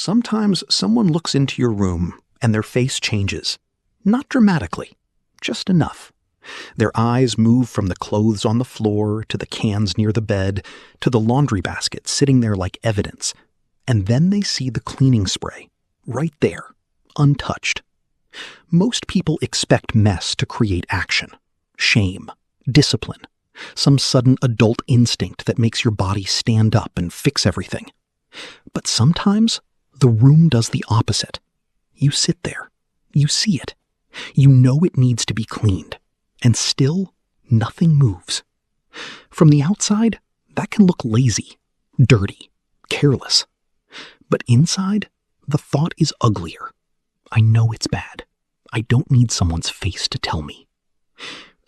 Sometimes someone looks into your room and their face changes. Not dramatically, just enough. Their eyes move from the clothes on the floor to the cans near the bed to the laundry basket sitting there like evidence. And then they see the cleaning spray, right there, untouched. Most people expect mess to create action, shame, discipline, some sudden adult instinct that makes your body stand up and fix everything. But sometimes the room does the opposite. You sit there, you see it, you know it needs to be cleaned, and still nothing moves. From the outside, that can look lazy, dirty, careless. But inside, the thought is uglier. I know it's bad. I don't need someone's face to tell me.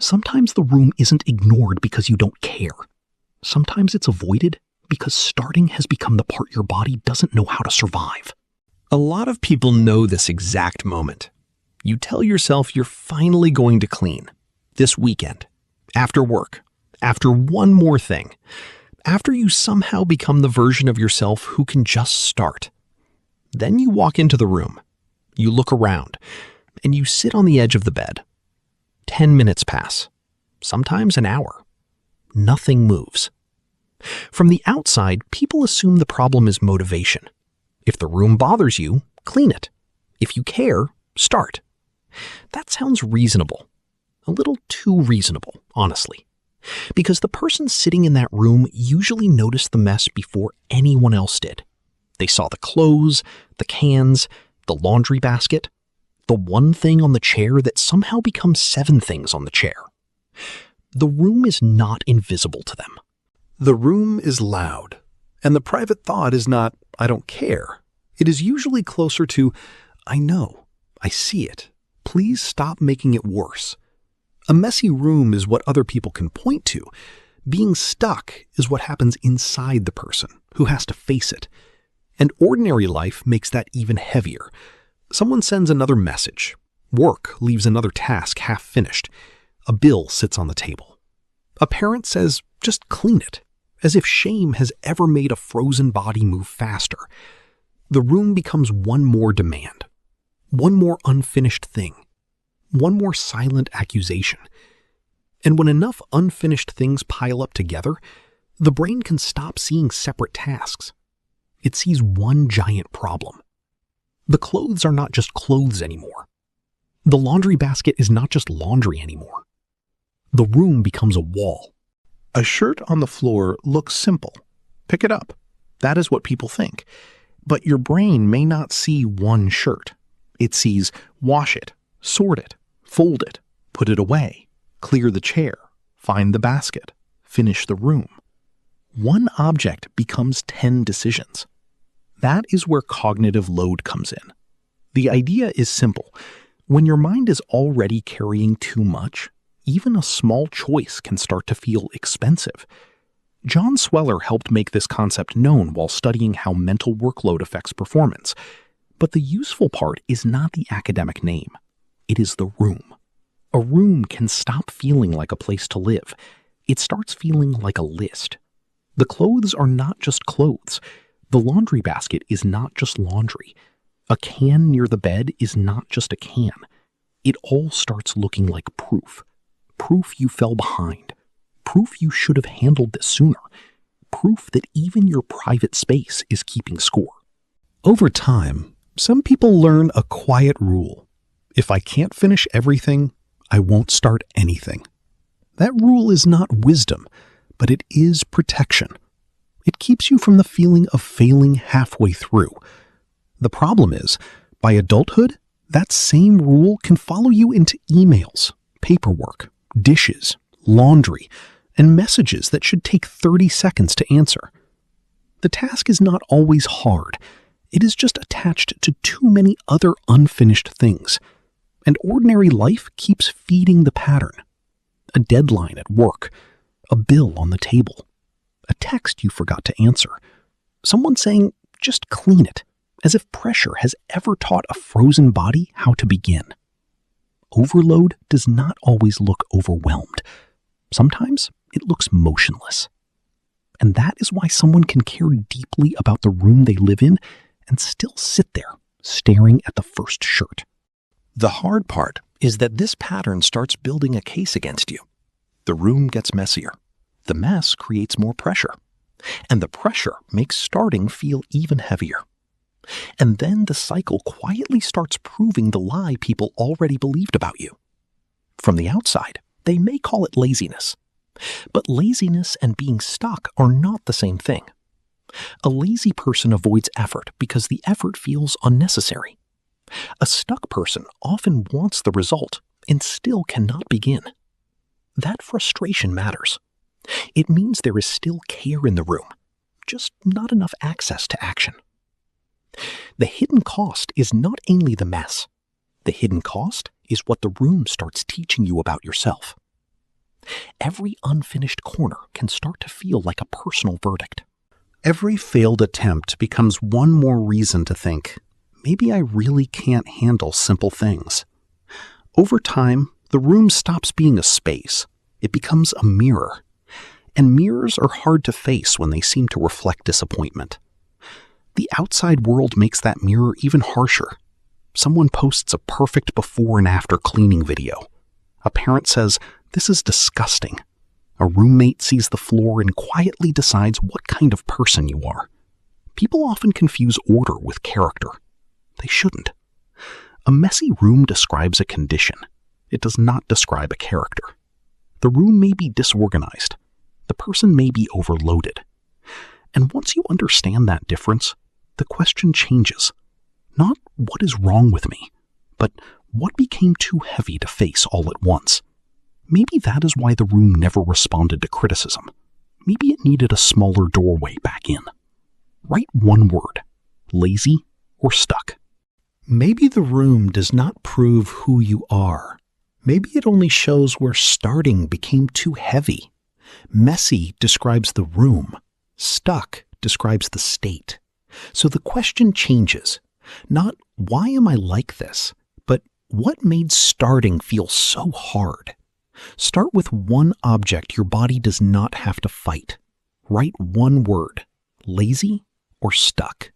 Sometimes the room isn't ignored because you don't care. Sometimes it's avoided because starting has become the part your body doesn't know how to survive. A lot of people know this exact moment. You tell yourself you're finally going to clean. This weekend. After work. After one more thing. After you somehow become the version of yourself who can just start. Then you walk into the room. You look around. And you sit on the edge of the bed. 10 minutes pass. Sometimes an hour. Nothing moves. From the outside, people assume the problem is motivation. If the room bothers you, clean it. If you care, start. That sounds reasonable. A little too reasonable, honestly. Because the person sitting in that room usually noticed the mess before anyone else did. They saw the clothes, the cans, the laundry basket, the one thing on the chair that somehow becomes 7 things on the chair. The room is not invisible to them. The room is loud, and the private thought is not, I don't care. It is usually closer to, I know, I see it. Please stop making it worse. A messy room is what other people can point to. Being stuck is what happens inside the person who has to face it. And ordinary life makes that even heavier. Someone sends another message. Work leaves another task half finished. A bill sits on the table. A parent says, just clean it, as if shame has ever made a frozen body move faster. The room becomes one more demand, one more unfinished thing, one more silent accusation. And when enough unfinished things pile up together, the brain can stop seeing separate tasks. It sees one giant problem. The clothes are not just clothes anymore. The laundry basket is not just laundry anymore. The room becomes a wall. A shirt on the floor looks simple. Pick it up. That is what people think. But your brain may not see one shirt. It sees wash it, sort it, fold it, put it away, clear the chair, find the basket, finish the room. One object becomes 10 decisions. That is where cognitive load comes in. The idea is simple. When your mind is already carrying too much, even a small choice can start to feel expensive. John Sweller helped make this concept known while studying how mental workload affects performance. But the useful part is not the academic name. It is the room. A room can stop feeling like a place to live. It starts feeling like a list. The clothes are not just clothes. The laundry basket is not just laundry. A can near the bed is not just a can. It all starts looking like proof. Proof you fell behind. Proof you should have handled this sooner. Proof that even your private space is keeping score. Over time, some people learn a quiet rule. If I can't finish everything, I won't start anything. That rule is not wisdom, but it is protection. It keeps you from the feeling of failing halfway through. The problem is, by adulthood, that same rule can follow you into emails, paperwork, dishes, laundry, and messages that should take 30 seconds to answer. The task is not always hard. It is just attached to too many other unfinished things. And ordinary life keeps feeding the pattern. A deadline at work, a bill on the table, a text you forgot to answer, someone saying, just clean it, as if pressure has ever taught a frozen body how to begin. Overload does not always look overwhelmed. Sometimes it looks motionless. And that is why someone can care deeply about the room they live in and still sit there, staring at the first shirt. The hard part is that this pattern starts building a case against you. The room gets messier. The mess creates more pressure. And the pressure makes starting feel even heavier. And then the cycle quietly starts proving the lie people already believed about you. From the outside, they may call it laziness. But laziness and being stuck are not the same thing. A lazy person avoids effort because the effort feels unnecessary. A stuck person often wants the result and still cannot begin. That frustration matters. It means there is still care in the room, just not enough access to action. The hidden cost is not only the mess. The hidden cost is what the room starts teaching you about yourself. Every unfinished corner can start to feel like a personal verdict. Every failed attempt becomes one more reason to think, maybe I really can't handle simple things. Over time, the room stops being a space. It becomes a mirror. And mirrors are hard to face when they seem to reflect disappointment. The outside world makes that mirror even harsher. Someone posts a perfect before and after cleaning video. A parent says, "This is disgusting." A roommate sees the floor and quietly decides what kind of person you are. People often confuse order with character. They shouldn't. A messy room describes a condition. It does not describe a character. The room may be disorganized. The person may be overloaded. And once you understand that difference, the question changes. Not what is wrong with me, but what became too heavy to face all at once. Maybe that is why the room never responded to criticism. Maybe it needed a smaller doorway back in. Write one word: lazy or stuck. Maybe the room does not prove who you are. Maybe it only shows where starting became too heavy. Messy describes the room. Stuck describes the state. So the question changes. Not, why am I like this? But what made starting feel so hard? Start with one object your body does not have to fight. Write one word: lazy or stuck.